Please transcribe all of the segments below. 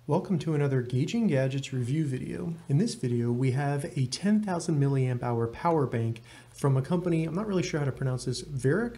Welcome to another Gauging Gadgets review video. In this video, we have a 10,000 milliamp hour power bank from a company, I'm not really sure how to pronounce this, VRURC.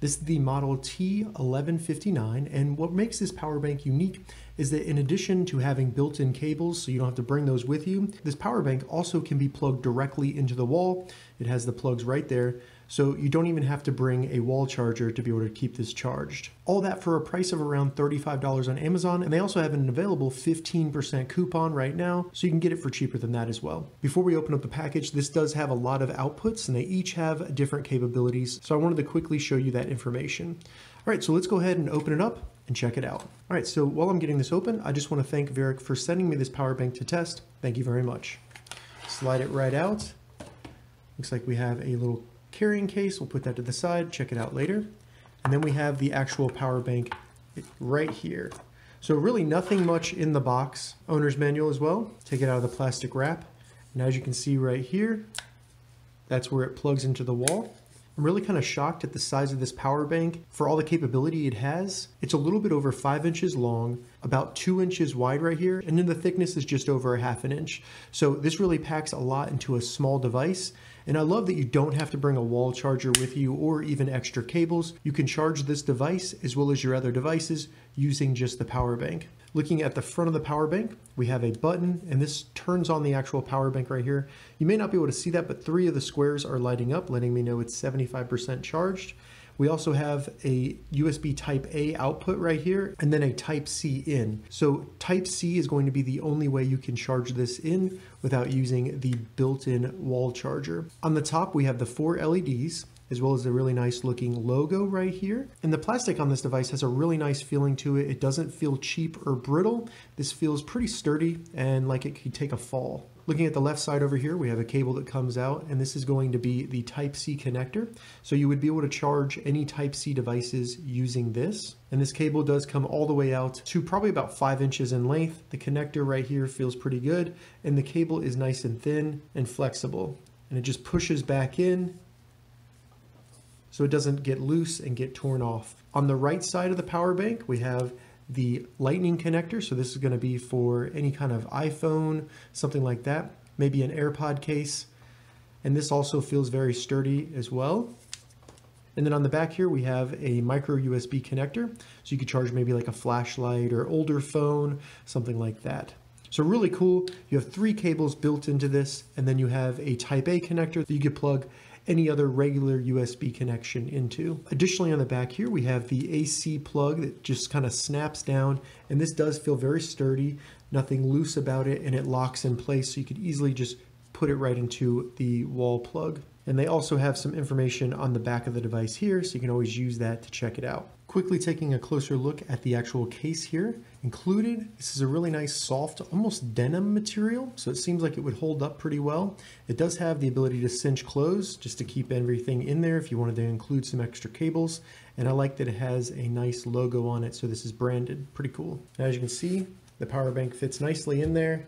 This is the model T1159, and what makes this power bank unique is that in addition to having built-in cables, so you don't have to bring those with you, this power bank also can be plugged directly into the wall. It has the plugs right there, so you don't even have to bring a wall charger to be able to keep this charged. All that for a price of around $35 on Amazon, and they also have an available 15% coupon right now, so you can get it for cheaper than that as well. Before we open up the package, this does have a lot of outputs, and they each have different capabilities, so I wanted to quickly show you that information. All right, so let's go ahead and open it up and check it out. All right, so while I'm getting this open, I just want to thank VRURC for sending me this power bank to test. Thank you very much. Slide it right out. Looks like we have a little carrying case. We'll put that to the side, check it out later. And then we have the actual power bank right here. So really nothing much in the box. Owner's manual as well. Take it out of the plastic wrap. And as you can see right here, that's where it plugs into the wall. I'm really kind of shocked at the size of this power bank for all the capability it has. It's a little bit over 5 inches long, about 2 inches wide right here, and then the thickness is just over a ½ inch. So this really packs a lot into a small device. And I love that you don't have to bring a wall charger with you or even extra cables. You can charge this device as well as your other devices using just the power bank. Looking at the front of the power bank, we have a button, and this turns on the actual power bank right here. You may not be able to see that, but 3 of the squares are lighting up, letting me know it's 75% charged. We also have a USB Type A output right here, and then a Type C in. So Type C is going to be the only way you can charge this in without using the built-in wall charger. On the top, we have the 4 LEDs, as well as a really nice looking logo right here. And the plastic on this device has a really nice feeling to it. It doesn't feel cheap or brittle. This feels pretty sturdy and like it could take a fall. Looking at the left side over here, we have a cable that comes out, and this is going to be the Type C connector. So you would be able to charge any Type C devices using this. And this cable does come all the way out to probably about 5 inches in length. The connector right here feels pretty good, and the cable is nice and thin and flexible. And it just pushes back in, so it doesn't get loose and get torn off. On the right side of the power bank, we have the Lightning connector. So this is going to be for any kind of iPhone, something like that, maybe an AirPod case. And this also feels very sturdy as well. And then on the back here, we have a micro USB connector. So you could charge maybe like a flashlight or older phone, something like that. So really cool. You have 3 cables built into this, and then you have a Type A connector that you could plug any other regular USB connection into. Additionally, on the back here, we have the AC plug that just kind of snaps down, and this does feel very sturdy, nothing loose about it, and it locks in place, so you could easily just put it right into the wall plug. And they also have some information on the back of the device here, so you can always use that to check it out. Quickly taking a closer look at the actual case here. Included, this is a really nice soft, almost denim material, so it seems like it would hold up pretty well. It does have the ability to cinch closed, just to keep everything in there if you wanted to include some extra cables. And I like that it has a nice logo on it, so this is branded, pretty cool. And as you can see, the power bank fits nicely in there.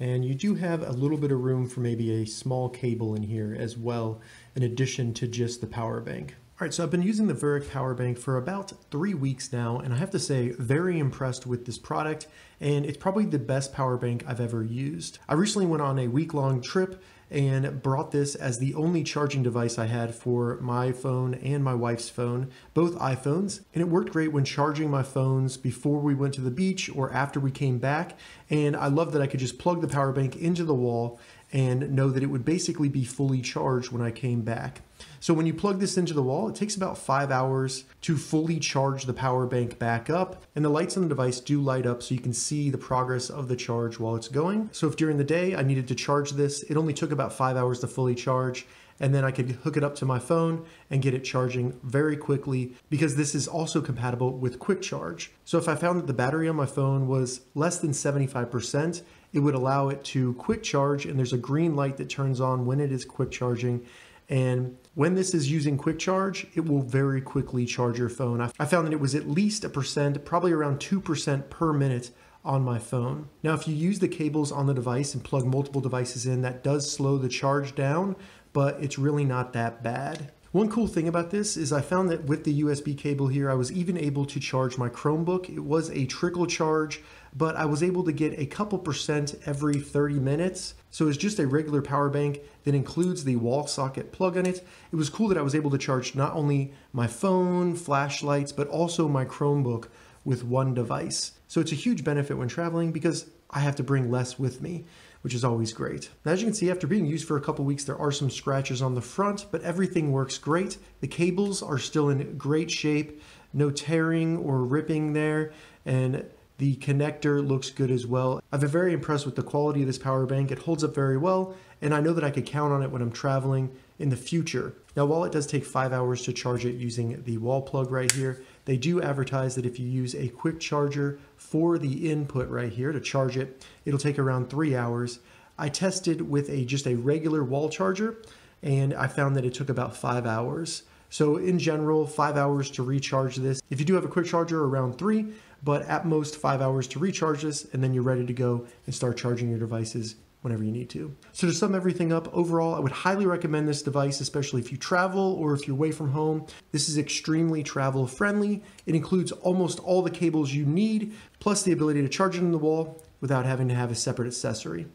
And you do have a little bit of room for maybe a small cable in here as well, in addition to just the power bank. All right, so I've been using the VRURC power bank for about 3 weeks now, and I have to say, very impressed with this product, and it's probably the best power bank I've ever used. I recently went on a week-long trip and brought this as the only charging device I had for my phone and my wife's phone, both iPhones, and it worked great when charging my phones before we went to the beach or after we came back. And I love that I could just plug the power bank into the wall and know that it would basically be fully charged when I came back. So when you plug this into the wall, it takes about 5 hours to fully charge the power bank back up, and the lights on the device do light up so you can see the progress of the charge while it's going. So if during the day I needed to charge this, it only took about 5 hours to fully charge, and then I could hook it up to my phone and get it charging very quickly, because this is also compatible with quick charge. So if I found that the battery on my phone was less than 75%, it would allow it to quick charge, and there's a green light that turns on when it is quick charging. And when this is using quick charge, it will very quickly charge your phone. I found that it was at least 1%, probably around 2% per minute on my phone. Now, if you use the cables on the device and plug multiple devices in, that does slow the charge down, but it's really not that bad. One cool thing about this is I found that with the USB cable here, I was even able to charge my Chromebook. It was a trickle charge, but I was able to get a couple percent every 30 minutes. So it's just a regular power bank that includes the wall socket plug in it. It was cool that I was able to charge not only my phone, flashlights, but also my Chromebook with one device. So it's a huge benefit when traveling because I have to bring less with me, which is always great. Now, as you can see, after being used for a couple weeks, there are some scratches on the front, but everything works great. The cables are still in great shape, no tearing or ripping there, and the connector looks good as well. I've been very impressed with the quality of this power bank. It holds up very well, and I know that I could count on it when I'm traveling in the future. Now, while it does take 5 hours to charge it using the wall plug right here, they do advertise that if you use a quick charger for the input right here to charge it, it'll take around 3 hours. I tested with just a regular wall charger, and I found that it took about 5 hours. So in general, 5 hours to recharge this. If you do have a quick charger, around 3, but at most 5 hours to recharge this, and then you're ready to go and start charging your devices whenever you need to. So to sum everything up, overall, I would highly recommend this device, especially if you travel or if you're away from home. This is extremely travel friendly. It includes almost all the cables you need, plus the ability to charge it in the wall without having to have a separate accessory.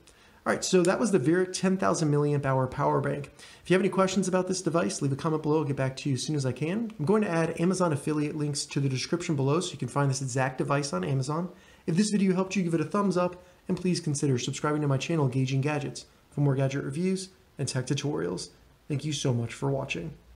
All right, so that was the VRURC 10000 milliamp hour power bank. If you have any questions about this device, leave a comment below. I'll get back to you as soon as I can. I'm going to add Amazon affiliate links to the description below so you can find this exact device on Amazon. If this video helped you, give it a thumbs up, and please consider subscribing to my channel, Gauging Gadgets, for more gadget reviews and tech tutorials. Thank you so much for watching.